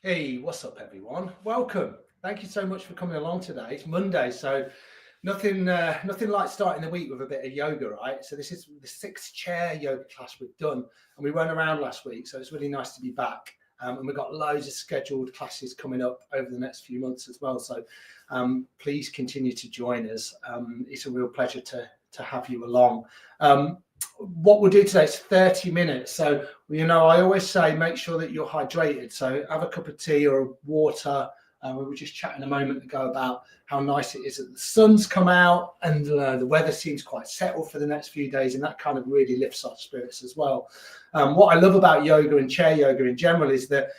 Hey, what's up, everyone? Welcome. Thank you so much for coming along today. It's Monday, so nothing like starting the week with a bit of yoga, right? So this is the sixth chair yoga class we've done, and we weren't around last week, so it's really nice to be back. And we've got loads of scheduled classes coming up over the next few months as well. So please continue to join us. It's a real pleasure to have you along. What we'll do today is 30 minutes. So, I always say make sure that you're hydrated. So have a cup of tea or water. We were just chatting a moment ago about how nice it is that the sun's come out and the weather seems quite settled for the next few days, and that kind of really lifts our spirits as well. What I love about yoga and chair yoga in general is that,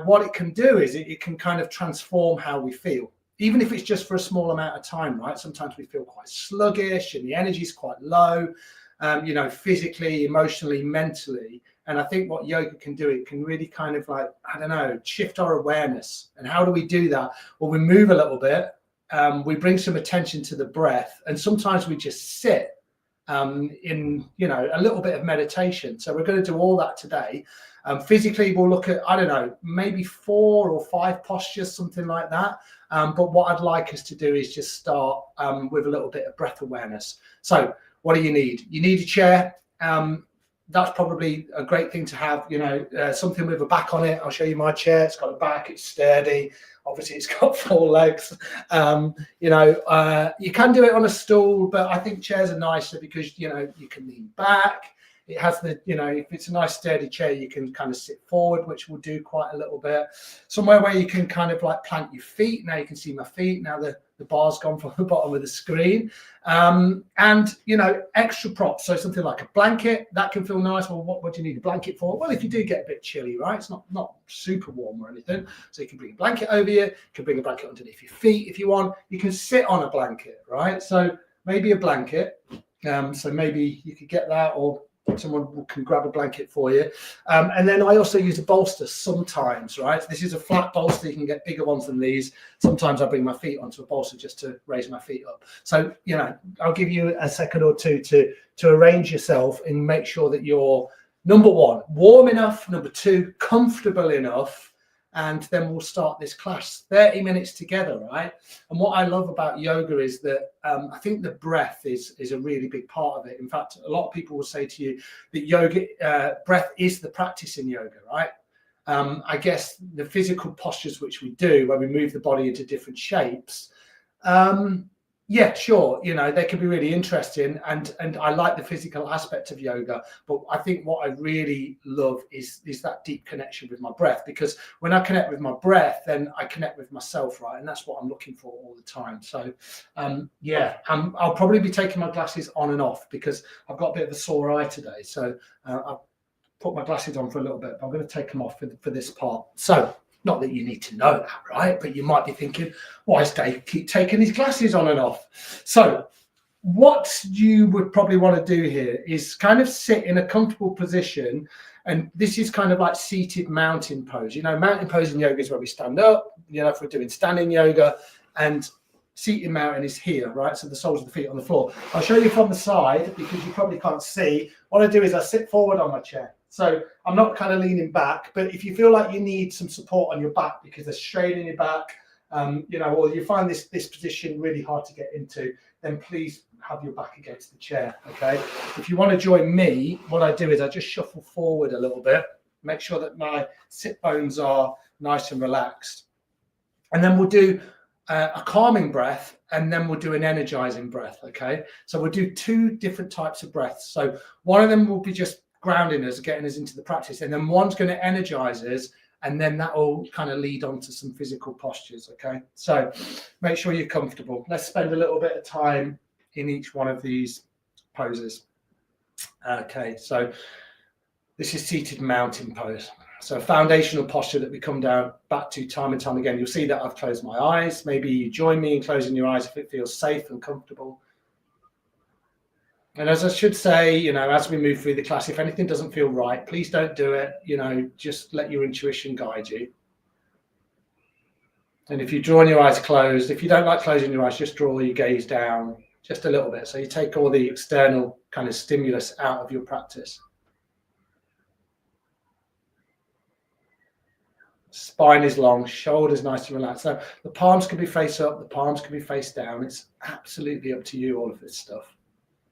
what it can do is it can kind of transform how we feel, even if it's just for a small amount of time, right? Sometimes we feel quite sluggish and the energy is quite low. Physically, emotionally, mentally. And I think what yoga can do, it can really kind of shift our awareness. And how do we do that? Well, we move a little bit, we bring some attention to the breath, and sometimes we just sit in, a little bit of meditation. So we're going to do all that today. Physically, we'll look at, maybe 4 or 5 postures, something like that. But what I'd like us to do is just start with a little bit of breath awareness. So what do you need? You need a chair. That's probably a great thing to have, something with a back on it. I'll show you my chair. It's got a back, it's sturdy. Obviously, it's got 4 legs. You can do it on a stool, but I think chairs are nicer because, you can lean back. It has the, if it's a nice sturdy chair, you can kind of sit forward, which will do quite a little bit. Somewhere where you can kind of like plant your feet. Now you can see my feet. Now the bar's gone from the bottom of the screen. And, extra props. So something like a blanket, that can feel nice. Well, what do you need a blanket for? Well, if you do get a bit chilly, right? It's not super warm or anything. So you can bring a blanket over you. You can bring a blanket underneath your feet if you want. You can sit on a blanket, right? So maybe a blanket. So maybe you could get that, or someone can grab a blanket for you. And then I also use a bolster sometimes, right? This is a flat bolster. You can get bigger ones than these. Sometimes I bring my feet onto a bolster just to raise my feet up. So, I'll give you a second or two to arrange yourself and make sure that you're, number 1, warm enough, number 2, comfortable enough, and then we'll start this class. 30 minutes together, right? And what I love about yoga is that I think the breath is a really big part of it. In fact, a lot of people will say to you that yoga, breath is the practice in yoga, right? I guess the physical postures which we do, where we move the body into different shapes, yeah, sure, they can be really interesting, and I like the physical aspect of yoga, but I think what I really love is that deep connection with my breath, because when I connect with my breath, then I connect with myself, right? And that's what I'm looking for all the time. So I'll probably be taking my glasses on and off because I've got a bit of a sore eye today, so I'll put my glasses on for a little bit, but I'm going to take them off for this part. So not that you need to know that, right? But you might be thinking, why does Dave keep taking his glasses on and off? So what you would probably want to do here is kind of sit in a comfortable position. And this is kind of like seated mountain pose. Mountain pose in yoga is where we stand up, if we're doing standing yoga, and seated mountain is here, right? So the soles of the feet on the floor. I'll show you from the side because you probably can't see. What I do is I sit forward on my chair. So I'm not kind of leaning back, but if you feel like you need some support on your back because there's strain in your back, or you find this position really hard to get into, then please have your back against the chair, okay? If you want to join me, what I do is I just shuffle forward a little bit, make sure that my sit bones are nice and relaxed. And then we'll do a calming breath, and then we'll do an energizing breath, okay? So we'll do 2 different types of breaths. So one of them will be just grounding us, getting us into the practice, and then one's going to energize us, and then that will kind of lead on to some physical postures, okay? So make sure you're comfortable. Let's spend a little bit of time in each one of these poses. Okay, so this is seated mountain pose. So a foundational posture that we come down back to time and time again. You'll see that I've closed my eyes. Maybe you join me in closing your eyes if it feels safe and comfortable. And as I should say, as we move through the class, if anything doesn't feel right, please don't do it. Just let your intuition guide you. And if you're drawing your eyes closed, if you don't like closing your eyes, just draw your gaze down just a little bit. So you take all the external kind of stimulus out of your practice. Spine is long, shoulders nice and relaxed. So the palms can be face up, the palms can be face down. It's absolutely up to you, all of this stuff.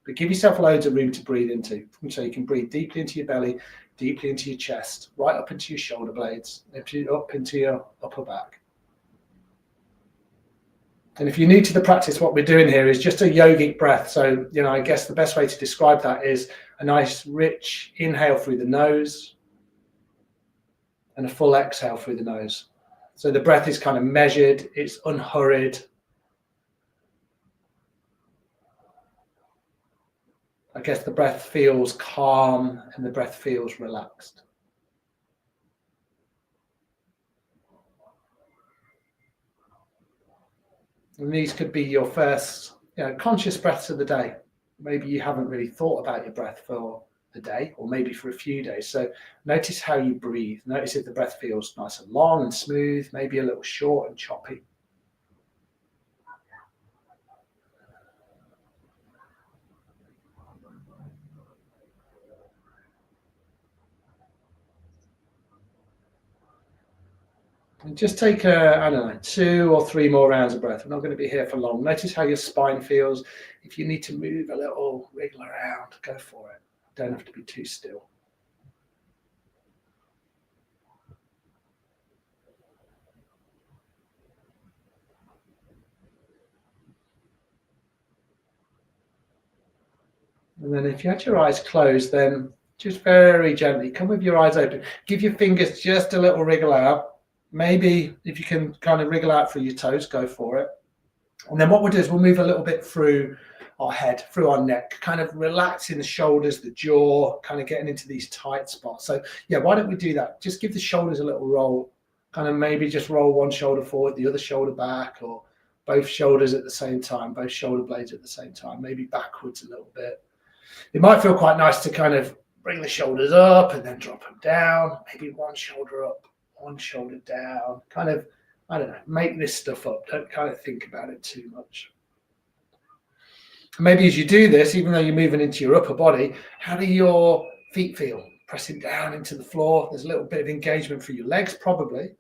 But give yourself loads of room to breathe into. So you can breathe deeply into your belly, deeply into your chest, right up into your shoulder blades, up into your upper back. And if you're new to the practice, what we're doing here is just a yogic breath. So, I guess the best way to describe that is a nice, rich inhale through the nose and a full exhale through the nose. So the breath is kind of measured, it's unhurried. I guess the breath feels calm and the breath feels relaxed. And these could be your first conscious breaths of the day. Maybe you haven't really thought about your breath for the day, or maybe for a few days. So notice how you breathe. Notice if the breath feels nice and long and smooth, maybe a little short and choppy. And just take 2 or 3 more rounds of breath. We're not going to be here for long. Notice how your spine feels. If you need to move a little, wriggle around, go for it. Don't have to be too still. And then if you had your eyes closed, then just very gently come with your eyes open. Give your fingers just a little wriggle out. Maybe if you can kind of wriggle out through your toes, go for it. And then what we'll do is we'll move a little bit through our head, through our neck, kind of relaxing the shoulders, the jaw, kind of getting into these tight spots. So why don't we do that? Just give the shoulders a little roll, kind of maybe just roll one shoulder forward, the other shoulder back, or both shoulders at the same time, both shoulder blades at the same time, maybe backwards a little bit. It might feel quite nice to kind of bring the shoulders up and then drop them down, maybe one shoulder up, one shoulder down, kind of, make this stuff up. Don't kind of think about it too much. Maybe as you do this, even though you're moving into your upper body, how do your feet feel? Pressing down into the floor. There's a little bit of engagement for your legs, probably.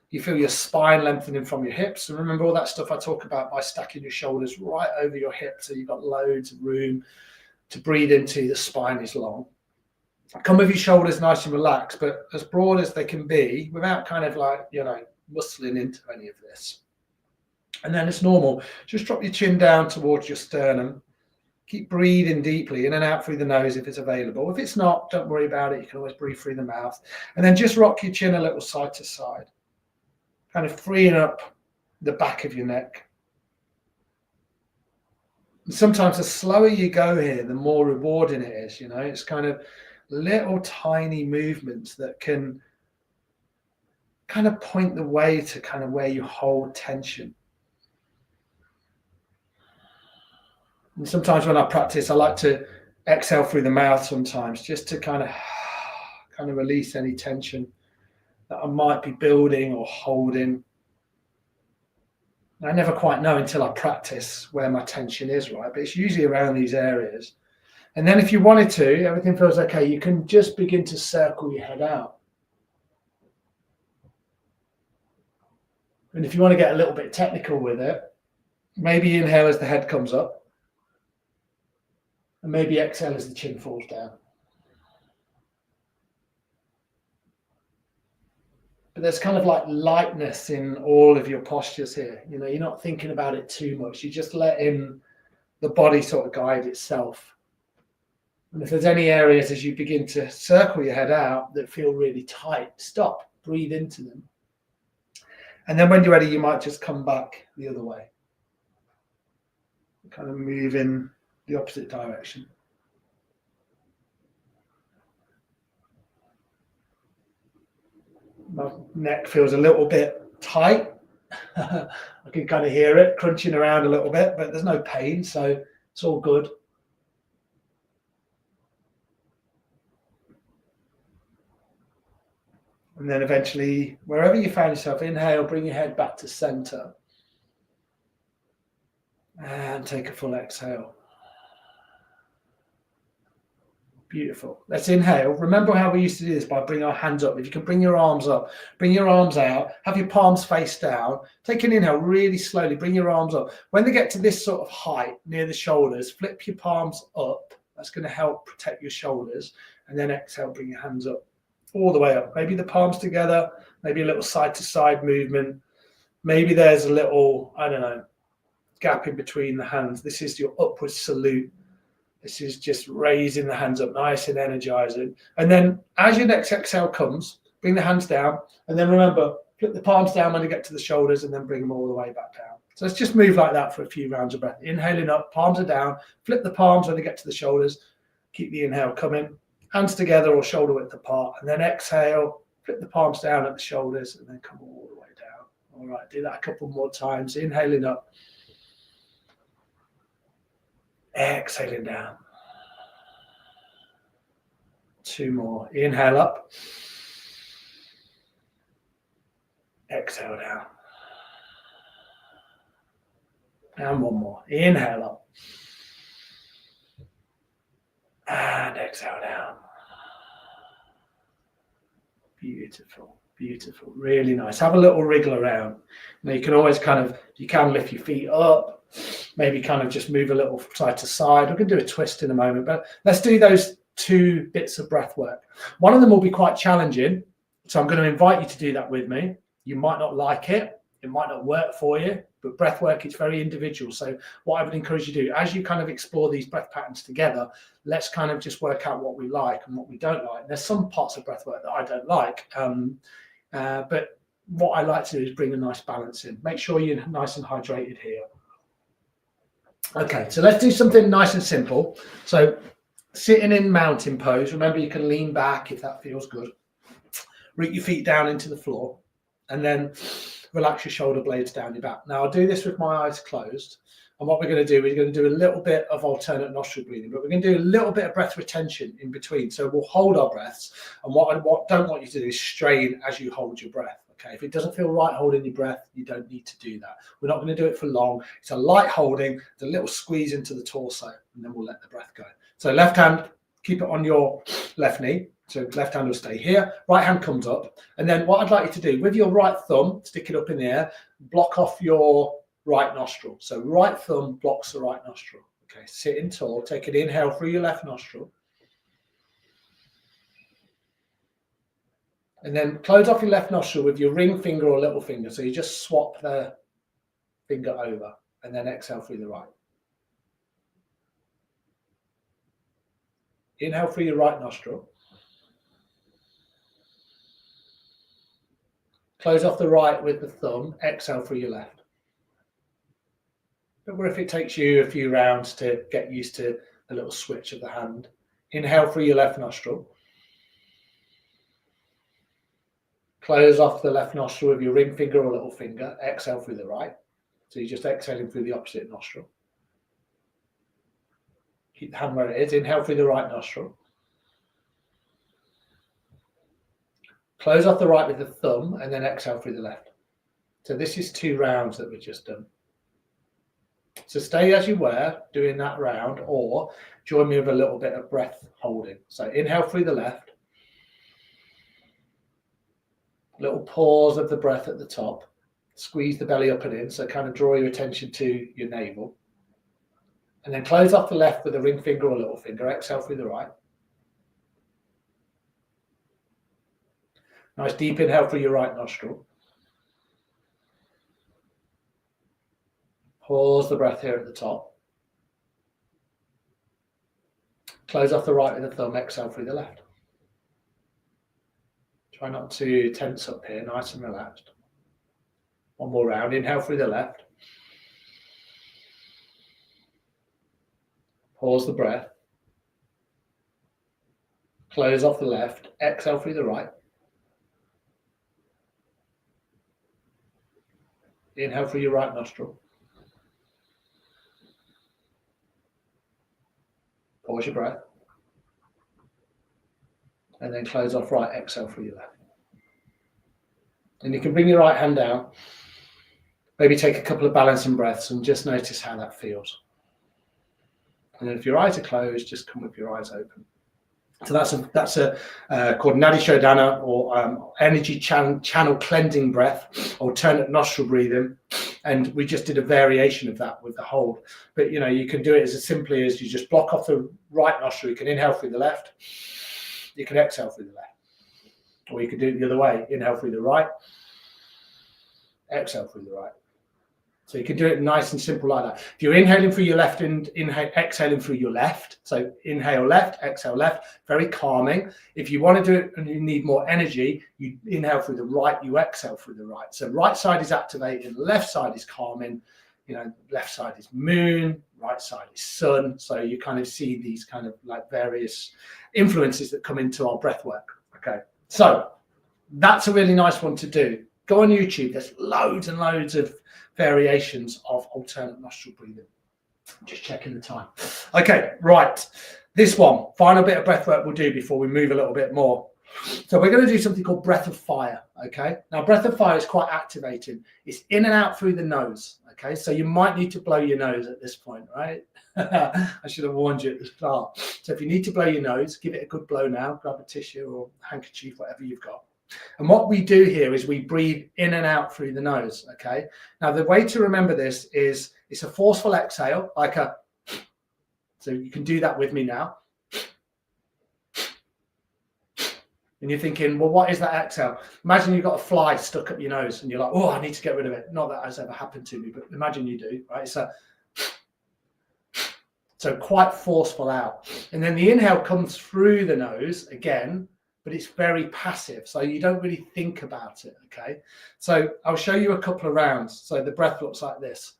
You feel your spine lengthening from your hips. And remember all that stuff I talk about by stacking your shoulders right over your hips, so you've got loads of room to breathe into. The spine is long. Come with your shoulders nice and relaxed, but as broad as they can be without kind of muscling into any of this. And then it's normal. Just drop your chin down towards your sternum. Keep breathing deeply in and out through the nose if it's available. If it's not, don't worry about it. You can always breathe through the mouth. And then just rock your chin a little side to side, kind of freeing up the back of your neck. And sometimes the slower you go here, the more rewarding it is. It's kind of little tiny movements that can kind of point the way to kind of where you hold tension. And sometimes when I practice, I like to exhale through the mouth sometimes, just to kind of release any tension that I might be building or holding. I never quite know until I practice where my tension is, right? But it's usually around these areas. And then if you wanted to, everything feels okay, you can just begin to circle your head out. And if you want to get a little bit technical with it, maybe inhale as the head comes up. And maybe exhale as the chin falls down. But there's kind of like lightness in all of your postures here. You're not thinking about it too much. You're just letting the body sort of guide itself. And if there's any areas as you begin to circle your head out that feel really tight, stop, breathe into them. And then when you're ready, you might just come back the other way. Kind of move in the opposite direction. My neck feels a little bit tight. I can kind of hear it crunching around a little bit, but there's no pain, so it's all good. And then eventually, wherever you find yourself, inhale, bring your head back to center. And take a full exhale. Beautiful. Let's inhale. Remember how we used to do this by bringing our hands up. If you can bring your arms up, bring your arms out, have your palms face down. Take an inhale really slowly. Bring your arms up. When they get to this sort of height near the shoulders, flip your palms up. That's going to help protect your shoulders. And then exhale, bring your hands up all the way up. Maybe the palms together, maybe a little side to side movement. Maybe there's a little, I don't know, gap in between the hands. This is your upward salute. This is just raising the hands up, nice and energizing. And then as your next exhale comes, bring the hands down. And then remember, flip the palms down when you get to the shoulders and then bring them all the way back down. So let's just move like that for a few rounds of breath. Inhaling up, palms are down. Flip the palms when they get to the shoulders. Keep the inhale coming. Hands together or shoulder width apart. And then exhale, flip the palms down at the shoulders and then come all the way down. All right, do that a couple more times. Inhaling up. Exhaling down. 2 more. Inhale up. Exhale down. And 1 more. Inhale up. And exhale down. Beautiful. Beautiful. Really nice. Have a little wriggle around. Now you can always you can lift your feet up. Maybe kind of just move a little side to side. We're going to do a twist in a moment, but let's do those 2 bits of breath work. One of them will be quite challenging, so I'm going to invite you to do that with me. You might not like it. It might not work for you, but breath work is very individual. So what I would encourage you to do, as you kind of explore these breath patterns together, let's kind of just work out what we like and what we don't like. And there's some parts of breath work that I don't like, but what I like to do is bring a nice balance in. Make sure you're nice and hydrated here. Okay, so let's do something nice and simple. So sitting in mountain pose, remember you can lean back if that feels good. Root your feet down into the floor and then relax your shoulder blades down your back. Now I'll do this with my eyes closed. And what we're going to do, we're going to do a little bit of alternate nostril breathing, but we're going to do a little bit of breath retention in between. So we'll hold our breaths. And what I don't want you to do is strain as you hold your breath. Okay, if it doesn't feel right holding your breath, you don't need to do that. We're not going to do it for long. It's a light holding, it's a little squeeze into the torso, and then we'll let the breath go. So left hand, keep it on your left knee. So left hand will stay here, right hand comes up. And then what I'd like you to do, with your right thumb, stick it up in the air, block off your right nostril. So right thumb blocks the right nostril. Okay, sitting tall, take an inhale through your left nostril. And then close off your left nostril with your ring finger or little finger. So you just swap the finger over and then exhale through the right. Inhale through your right nostril. Close off the right with the thumb. Exhale through your left. But what if it takes you a few rounds to get used to the little switch of the hand? Inhale through your left nostril. Close off the left nostril with your ring finger or little finger. Exhale through the right. So you're just exhaling through the opposite nostril. Keep the hand where it is. Inhale through the right nostril. Close off the right with the thumb and then exhale through the left. So this is 2 rounds that we've just done. So stay as you were doing that round, or join me with a little bit of breath holding. So inhale through the left. Little pause of the breath at the top. Squeeze the belly up and in, so kind of draw your attention to your navel. And then close off the left with a ring finger or little finger. Exhale through the right. Nice deep inhale through your right nostril. Pause the breath here at the top. Close off the right with the thumb. Exhale through the left. Try not to tense up here, nice and relaxed. 1 more round. Inhale through the left. Pause the breath. Close off the left. Exhale through the right. Inhale through your right nostril. Pause your breath. And then close off right, exhale through your left. And you can bring your right hand down. Maybe take a couple of balancing breaths and just notice how that feels. And then if your eyes are closed, just come with your eyes open. So that's a called Nadi Shodhana, or energy channel cleansing breath, alternate nostril breathing. And we just did a variation of that with the hold. But you can do it as simply as you just block off the right nostril. You can inhale through the left, you can exhale through the left, or you can do it the other way. Inhale through the right, exhale through the right. So you can do it nice and simple like that. If you're inhaling through your left and exhaling through your left, so inhale left, exhale left, very calming. If you want to do it and you need more energy, you inhale through the right, you exhale through the right. So right side is activating, left side is calming. Left side is moon, right side is sun. So you kind of see these kind of like various influences that come into our breath work. Okay, so that's a really nice one to do. Go on YouTube. There's loads and loads of variations of alternate nostril breathing. Just checking the time. Okay, right. This one, final bit of breath work we'll do before we move a little bit more. So we're going to do something called breath of fire. Okay, now breath of fire is quite activating. It's in and out through the nose. Okay, so you might need to blow your nose at this point, right? I should have warned you at the start. So if you need to blow your nose, give it a good blow now. Grab a tissue or handkerchief, whatever you've got. And what we do here is we breathe in and out through the nose. Okay, now the way to remember this is it's a forceful exhale, like a, so you can do that with me now. And you're thinking, well, what is that exhale? Imagine you've got a fly stuck up your nose and you're like, oh, I need to get rid of it. Not that has ever happened to me, but imagine you do, right? So quite forceful out. And then the inhale comes through the nose again, but it's very passive. So you don't really think about it, okay? So I'll show you a couple of rounds. So the breath looks like this.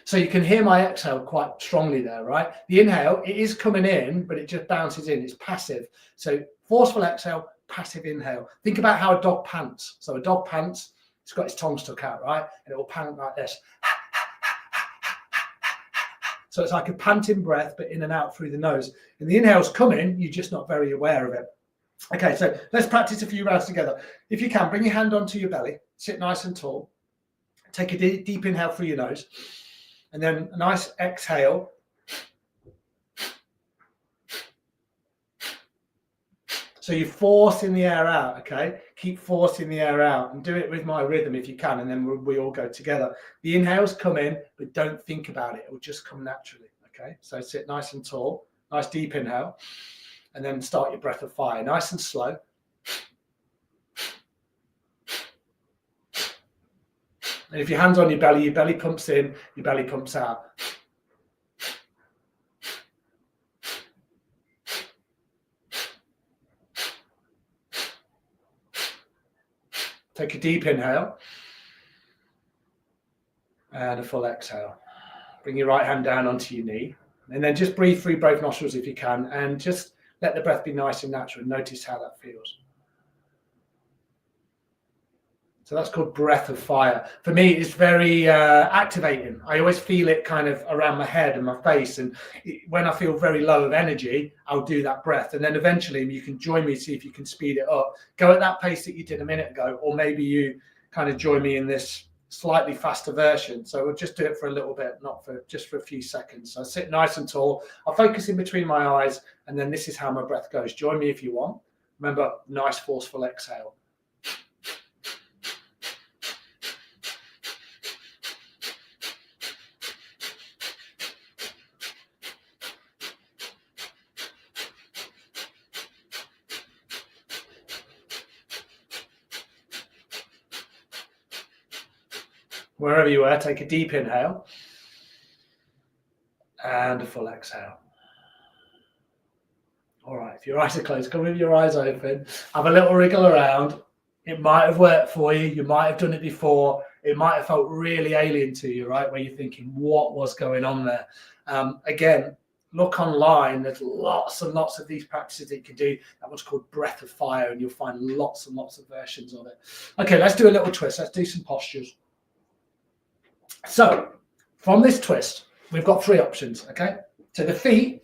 So you can hear my exhale quite strongly there, right? The inhale, it is coming in, but it just bounces in. It's passive. So forceful exhale, passive inhale. Think about how a dog pants. So a dog pants, it's got its tongue stuck out, right? And it will pant like this. So it's like a panting breath, but in and out through the nose. And the inhale's coming, you're just not very aware of it. Okay, so let's practice a few rounds together. If you can, bring your hand onto your belly, sit nice and tall. Take a deep inhale through your nose. And then a nice exhale. So you're forcing the air out, okay? Keep forcing the air out and do it with my rhythm if you can, and then we all go together. The inhales come in, but don't think about it. It will just come naturally, okay? So sit nice and tall, nice deep inhale, and then start your breath of fire, nice and slow. And if your hand's on your belly pumps in, your belly pumps out. Take a deep inhale and a full exhale. Bring your right hand down onto your knee, and then just breathe through both nostrils if you can, and just let the breath be nice and natural. Notice how that feels. So that's called breath of fire. For me, it's very activating. I always feel it kind of around my head and my face. And when I feel very low of energy, I'll do that breath. And then eventually you can join me, see if you can speed it up. Go at that pace that you did a minute ago, or maybe you kind of join me in this slightly faster version. So we'll just do it for a little bit, not for just for a few seconds. So I sit nice and tall. I'll focus in between my eyes, and then this is how my breath goes. Join me if you want. Remember, nice forceful exhale. Wherever you are, take a deep inhale and a full exhale. All right, if your eyes are closed, come with your eyes open. Have a little wriggle around. It might have worked for you. You might have done it before. It might have felt really alien to you, right? Where you're thinking, what was going on there? Again, look online. There's lots and lots of these practices that you can do. That one's called breath of fire, and you'll find lots and lots of versions of it. Okay, let's do a little twist. Let's do some postures. So from this twist, we've got three options, okay? So the feet,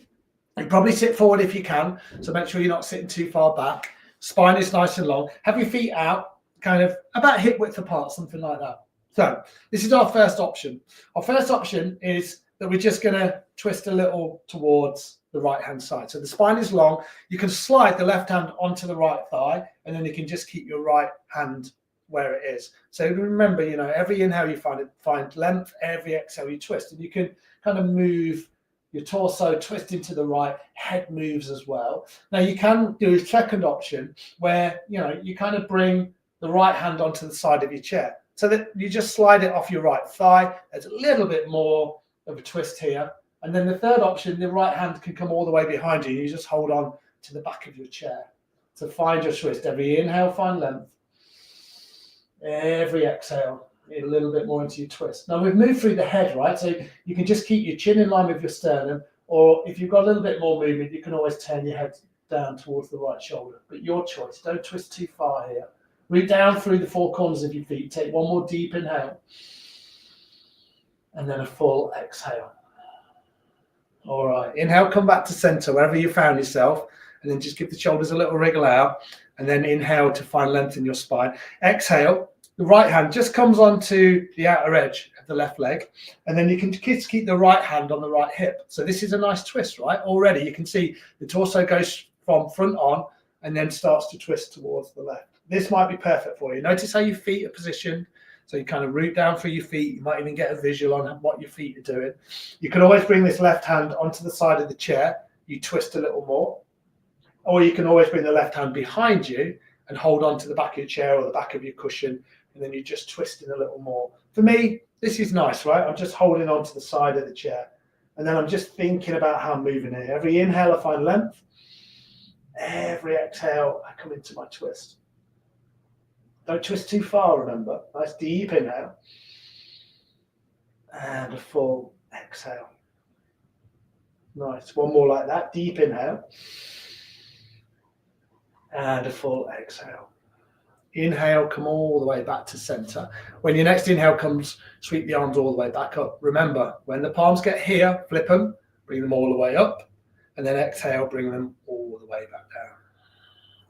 you probably sit forward if you can. So make sure you're not sitting too far back. Spine is nice and long. Have your feet out, kind of about hip width apart, something like that. So this is our first option. Our first option is that we're just going to twist a little towards the right hand side. So the spine is long. You can slide the left hand onto the right thigh, and then you can just keep your right hand where it is. So remember, you know, every inhale you find length, every exhale you twist, and you can kind of move your torso, twisting to the right, head moves as well. Now you can do a second option where, you know, you kind of bring the right hand onto the side of your chair so that you just slide it off your right thigh. There's a little bit more of a twist here. And then the third option, the right hand can come all the way behind you. You just hold on to the back of your chair. So find your twist. Every inhale, find length. Every exhale, a little bit more into your twist. Now we've moved through the head, right? So you can just keep your chin in line with your sternum, or if you've got a little bit more movement, you can always turn your head down towards the right shoulder. But your choice. Don't twist too far here. Root down through the four corners of your feet. Take one more deep inhale. And then a full exhale. All right. Inhale, come back to center, wherever you found yourself. And then just give the shoulders a little wriggle out. And then inhale to find length in your spine. Exhale. The right hand just comes onto the outer edge of the left leg. And then you can just keep the right hand on the right hip. So this is a nice twist, right? Already you can see the torso goes from front on and then starts to twist towards the left. This might be perfect for you. Notice how your feet are positioned. So you kind of root down through your feet. You might even get a visual on what your feet are doing. You can always bring this left hand onto the side of the chair. You twist a little more. Or you can always bring the left hand behind you and hold on to the back of your chair or the back of your cushion. And then you're just twisting a little more. For me, this is nice, right? I'm just holding on to the side of the chair. And then I'm just thinking about how I'm moving here. Every inhale, I find length. Every exhale, I come into my twist. Don't twist too far, remember. Nice deep inhale. And a full exhale. Nice. One more like that. Deep inhale. And a full exhale. Inhale, come all the way back to center. When your next inhale comes, sweep the arms all the way back up. Remember, when the palms get here, flip them, bring them all the way up. And then exhale, bring them all the way back down.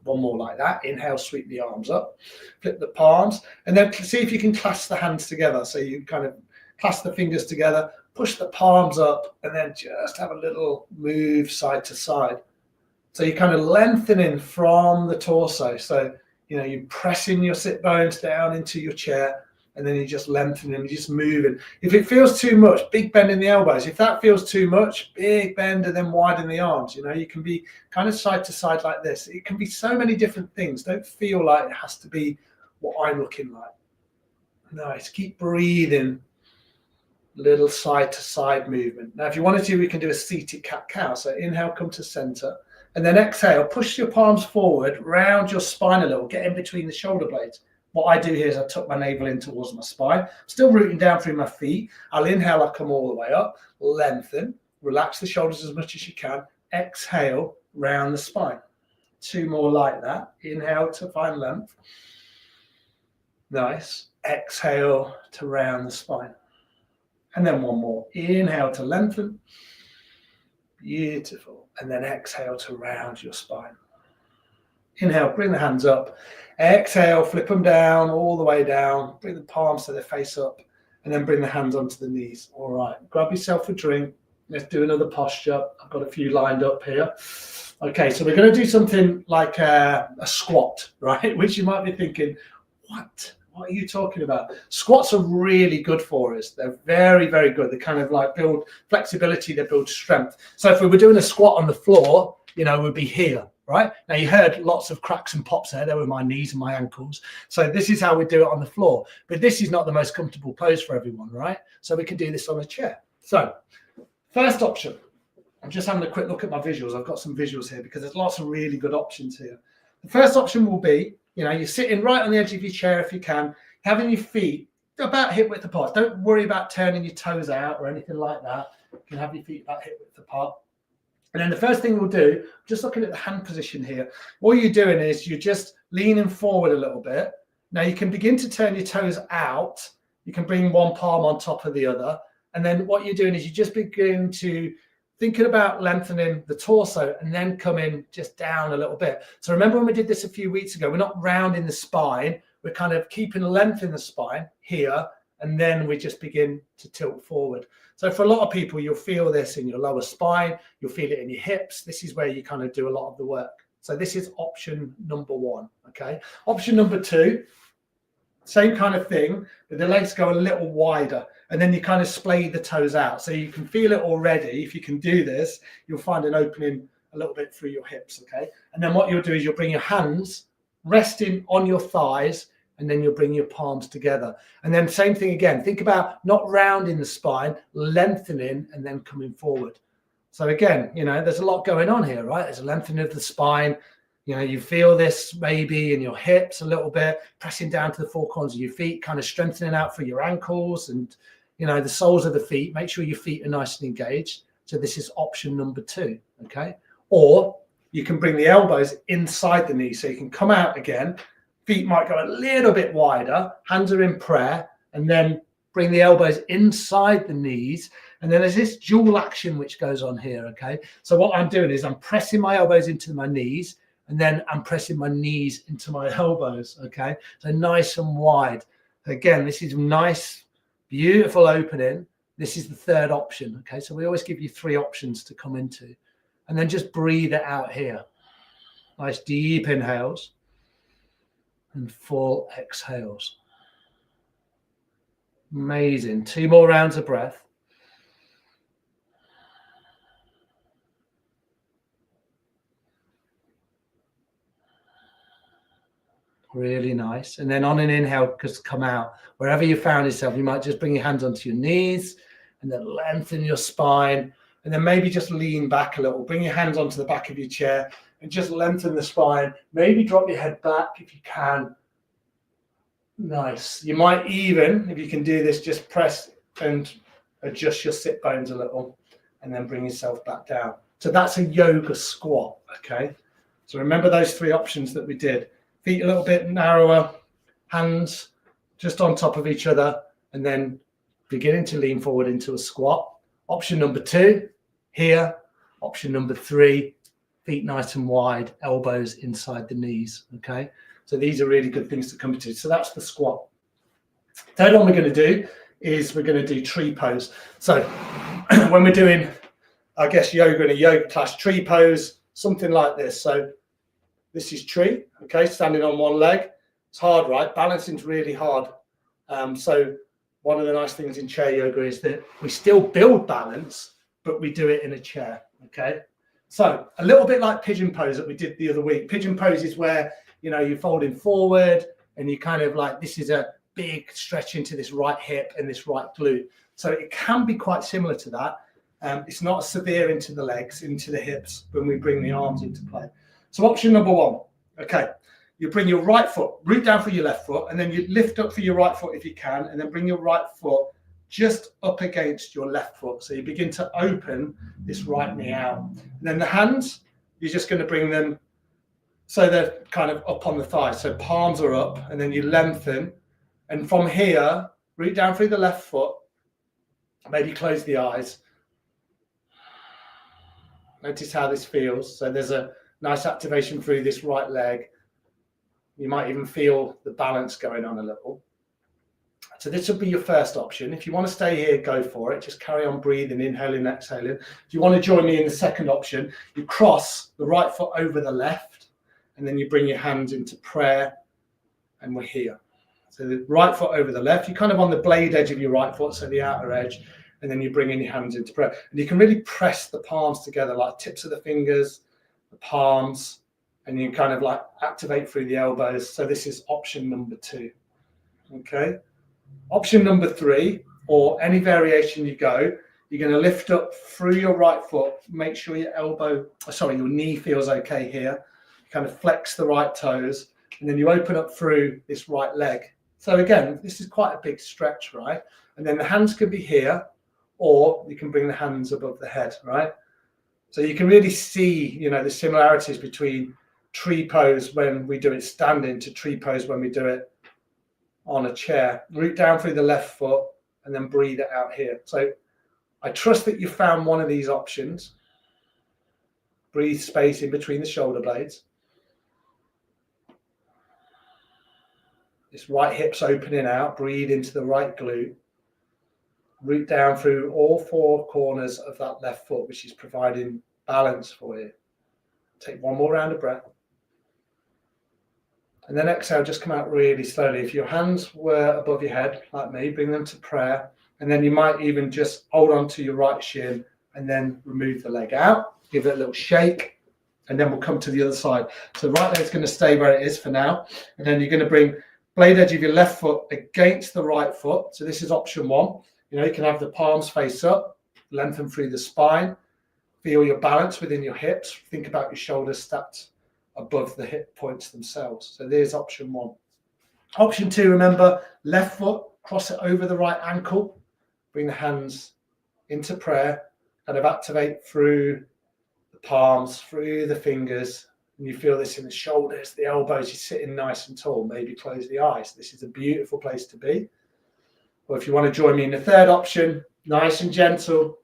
One more like that. Inhale, sweep the arms up, flip the palms, and then see if you can clasp the hands together. So you kind of clasp the fingers together, push the palms up, and then just have a little move side to side. So you're kind of lengthening from the torso. So, you know, you're pressing your sit bones down into your chair, and then you're just lengthening, you're just moving. If it feels too much, big bend in the elbows. If that feels too much, big bend and then widen the arms. You know, you can be kind of side to side like this. It can be so many different things. Don't feel like it has to be what I'm looking like. Nice. Keep breathing. Little side to side movement. Now, if you wanted to, we can do a seated cat-cow. So inhale, come to center. And then exhale, push your palms forward, round your spine a little, get in between the shoulder blades. What I do here is I tuck my navel in towards my spine, still rooting down through my feet. I'll inhale, I'll come all the way up, lengthen, relax the shoulders as much as you can. Exhale, round the spine. Two more like that. Inhale to find length. Nice. Exhale to round the spine. And then one more. Inhale to lengthen. Beautiful. And then exhale to round your spine. Inhale, bring the hands up. Exhale, flip them down, all the way down. Bring the palms to the face up, and then bring the hands onto the knees. All right, grab yourself a drink. Let's do another posture. I've got a few lined up here. Okay, so we're going to do something like a squat, right? Which you might be thinking, what are you talking about? Squats are really good for us. They're very, very good. They kind of like build flexibility, they build strength. So if we were doing a squat on the floor, you know, we'd be here. Right? Now you heard lots of cracks and pops there. They were my knees and my ankles. So this is how we do it on the floor. But this is not the most comfortable pose for everyone, right? So we can do this on a chair. So first option, I'm just having a quick look at my visuals. I've got some visuals here because there's lots of really good options here. The first option will be, you know, you're sitting right on the edge of your chair if you can, having your feet about hip width apart. Don't worry about turning your toes out or anything like that. You can have your feet about hip width apart. And then the first thing we'll do, just looking at the hand position here, all you're doing is you're just leaning forward a little bit. Now you can begin to turn your toes out. You can bring one palm on top of the other. And then what you're doing is you just begin to thinking about lengthening the torso and then coming just down a little bit. So remember when we did this a few weeks ago, we're not rounding the spine. We're kind of keeping length in the spine here and then we just begin to tilt forward. So for a lot of people, you'll feel this in your lower spine, you'll feel it in your hips. This is where you kind of do a lot of the work. So this is option number 1, okay? Option number 2, same kind of thing, but the legs go a little wider, and then you kind of splay the toes out. So you can feel it already. If you can do this, you'll find an opening a little bit through your hips, okay? And then what you'll do is you'll bring your hands resting on your thighs, and then you'll bring your palms together. And then same thing again. Think about not rounding the spine, lengthening, and then coming forward. So again, you know, there's a lot going on here, right? There's a lengthening of the spine. You know, you feel this maybe in your hips a little bit, pressing down to the four corners of your feet, kind of strengthening out for your ankles and, you know, the soles of the feet. Make sure your feet are nice and engaged. So this is option number 2, okay? Or you can bring the elbows inside the knees. So you can come out again. Feet might go a little bit wider. Hands are in prayer. And then bring the elbows inside the knees. And then there's this dual action which goes on here, okay? So what I'm doing is I'm pressing my elbows into my knees, and then I'm pressing my knees into my elbows, okay? So nice and wide. Again, this is nice, beautiful opening. This is the 3rd option, okay? So we always give you 3 options to come into. And then just breathe it out here. Nice deep inhales and full exhales. Amazing. 2 more rounds of breath. Really nice. And then on an inhale, just come out. Wherever you found yourself, you might just bring your hands onto your knees and then lengthen your spine. And then maybe just lean back a little. Bring your hands onto the back of your chair and just lengthen the spine. Maybe drop your head back if you can. Nice. You might even, if you can do this, just press and adjust your sit bones a little and then bring yourself back down. So that's a yoga squat, okay? So remember those 3 options that we did. Feet a little bit narrower, hands just on top of each other, and then beginning to lean forward into a squat. Option number 2, here. Option number 3, feet nice and wide, elbows inside the knees, okay? So these are really good things to come to. So that's the squat. Third one we're going to do is we're going to do tree pose. So when we're doing, I guess, yoga in a yoga class, tree pose, something like this. So this is tree, okay, standing on one leg. It's hard, right? Balancing's really hard. So one of the nice things in chair yoga is that we still build balance, but we do it in a chair, okay? So a little bit like pigeon pose that we did the other week. Pigeon pose is where, you know, you're folding forward and you kind of like, this is a big stretch into this right hip and this right glute. So it can be quite similar to that. It's not severe into the legs, into the hips when we bring the arms into play. So option number 1, okay, you bring your right foot, root down for your left foot, and then you lift up for your right foot if you can, and then bring your right foot just up against your left foot. So you begin to open this right knee out. And then the hands, you're just going to bring them so they're kind of up on the thighs. So palms are up, and then you lengthen. And from here, root down through the left foot, maybe close the eyes. Notice how this feels. So there's a nice activation through this right leg. You might even feel the balance going on a little. So this will be your first option. If you want to stay here, go for it. Just carry on breathing, inhaling, exhaling. If you want to join me in the second option, you cross the right foot over the left, and then you bring your hands into prayer, and we're here. So the right foot over the left, you're kind of on the blade edge of your right foot, so the outer edge, and then you bring in your hands into prayer. And you can really press the palms together, like tips of the fingers, the palms, and you kind of like activate through the elbows. So this is option number 2, okay? Option number 3, or any variation you go, you're going to lift up through your right foot, make sure your knee feels okay here. You kind of flex the right toes, and then you open up through this right leg. So again, this is quite a big stretch, right? And then the hands can be here, or you can bring the hands above the head, right? So you can really see, you know, the similarities between tree pose when we do it standing to tree pose when we do it on a chair. Root down through the left foot and then breathe it out here. So I trust that you found one of these options. Breathe space in between the shoulder blades. This right hip's opening out. Breathe into the right glute. Root down through all four corners of that left foot, which is providing balance for you. Take one more round of breath. And then exhale, just come out really slowly. If your hands were above your head, like me, bring them to prayer. And then you might even just hold on to your right shin and then remove the leg out. Give it a little shake. And then we'll come to the other side. So the right leg's going to stay where it is for now. And then you're going to bring blade edge of your left foot against the right foot. So this is option one. You can have the palms face up, lengthen through the spine, feel your balance within your hips. Think about your shoulders stacked above the hip points themselves. So there's option one. Option two, remember, left foot, cross it over the right ankle, bring the hands into prayer, kind of activate through the palms, through the fingers, and you feel this in the shoulders, the elbows. You're sitting nice and tall. Maybe close the eyes. This is a beautiful place to be. Or if you want to join me in the third option, nice and gentle,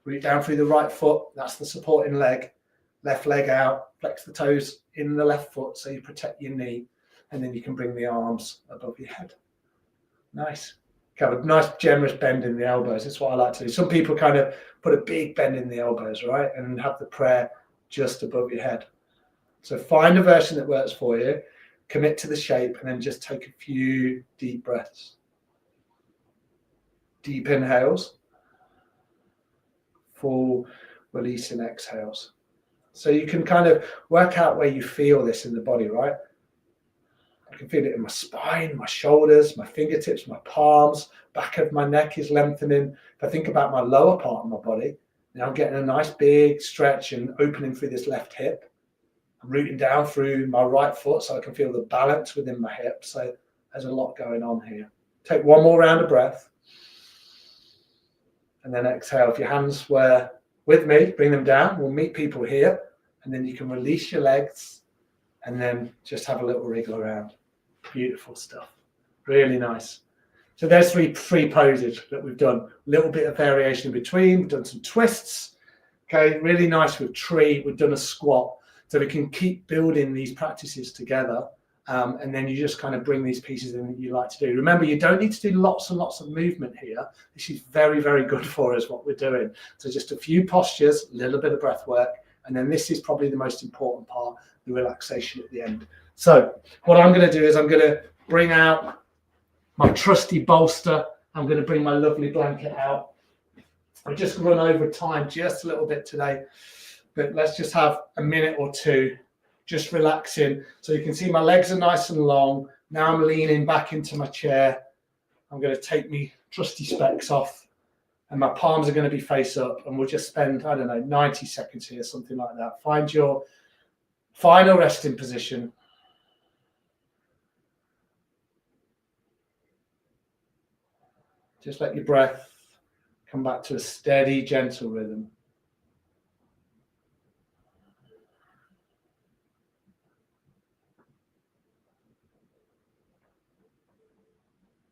root down through the right foot. That's the supporting leg. Left leg out, flex the toes in the left foot so you protect your knee, and then you can bring the arms above your head. Nice. Have a nice generous bend in the elbows. That's what I like to do. Some people kind of put a big bend in the elbows, right? And have the prayer just above your head. So find a version that works for you, commit to the shape, and then just take a few deep breaths. Deep inhales, full releasing exhales. So you can kind of work out where you feel this in the body, right? I can feel it in my spine, my shoulders, my fingertips, my palms, back of my neck is lengthening. If I think about my lower part of my body, now I'm getting a nice big stretch and opening through this left hip. I'm rooting down through my right foot so I can feel the balance within my hip. So there's a lot going on here. Take one more round of breath. And then exhale. If your hands were with me, bring them down. We'll meet people here. And then you can release your legs and then just have a little wriggle around. Beautiful stuff. Really nice. So there's three poses that we've done. A little bit of variation in between. We've done some twists. Okay, really nice with tree. We've done a squat. So we can keep building these practices together. And then you just kind of bring these pieces in that you like to do. Remember, you don't need to do lots and lots of movement here. This is very, very good for us, what we're doing. So just a few postures, a little bit of breath work. And then this is probably the most important part, the relaxation at the end. So what I'm going to do is I'm going to bring out my trusty bolster. I'm going to bring my lovely blanket out. I've just run over time just a little bit today, but let's just have a minute or two just relaxing. So you can see my legs are nice and long. Now I'm leaning back into my chair. I'm going to take my trusty specs off and my palms are going to be face up, and we'll just spend, 90 seconds here, something like that. Find your final resting position. Just let your breath come back to a steady, gentle rhythm.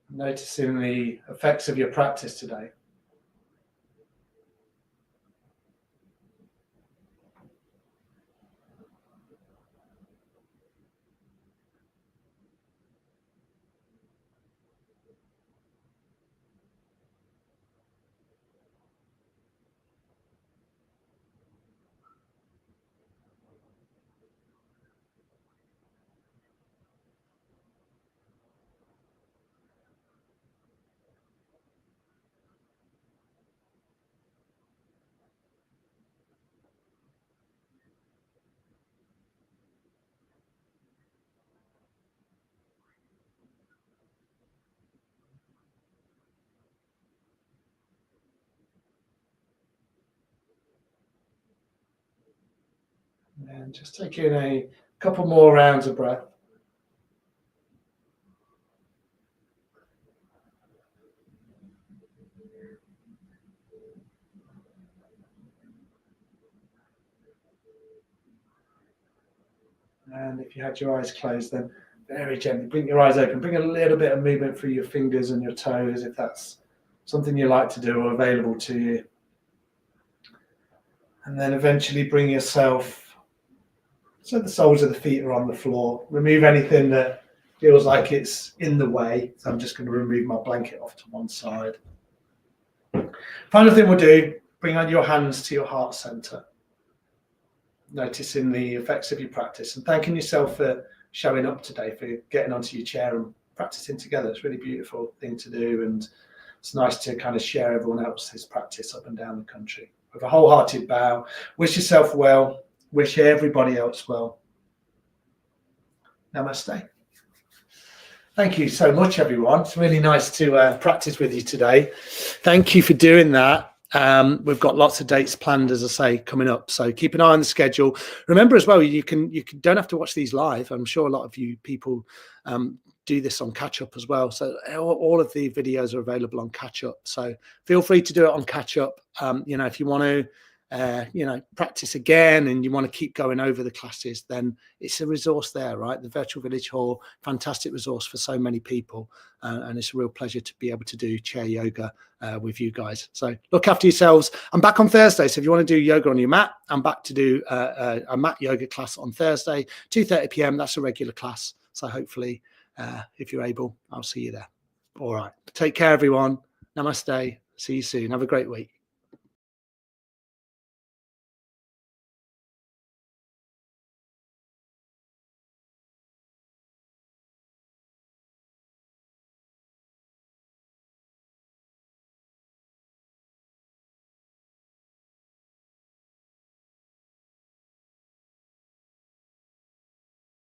Noticing the effects of your practice today. And just take in a couple more rounds of breath. And if you had your eyes closed, then very gently bring your eyes open. Bring a little bit of movement through your fingers and your toes if that's something you like to do or available to you. And then eventually bring yourself so the soles of the feet are on the floor. Remove anything that feels like it's in the way. So I'm just going to remove my blanket off to one side. Final thing we'll do, bring on your hands to your heart center. Noticing the effects of your practice and thanking yourself for showing up today, for getting onto your chair and practicing together. It's a really beautiful thing to do, and it's nice to kind of share everyone else's practice up and down the country. With a wholehearted bow, wish yourself well, wish everybody else well. Namaste. Thank you so much, everyone. It's really nice to practice with you today. Thank you for doing that. We've got lots of dates planned, as I say, coming up. So keep an eye on the schedule. Remember as well, you don't have to watch these live. I'm sure a lot of you people do this on catch up as well. So all of the videos are available on catch up. So feel free to do it on catch up. If you want to, practice again and you want to keep going over the classes, then it's a resource there, right? The Virtual Village Hall, fantastic resource for so many people. And it's a real pleasure to be able to do chair yoga with you guys. So look after yourselves. I'm back on Thursday. So if you want to do yoga on your mat, I'm back to do a mat yoga class on Thursday, 2:30 p.m. That's a regular class. So hopefully, if you're able, I'll see you there. All right. Take care, everyone. Namaste. See you soon. Have a great week.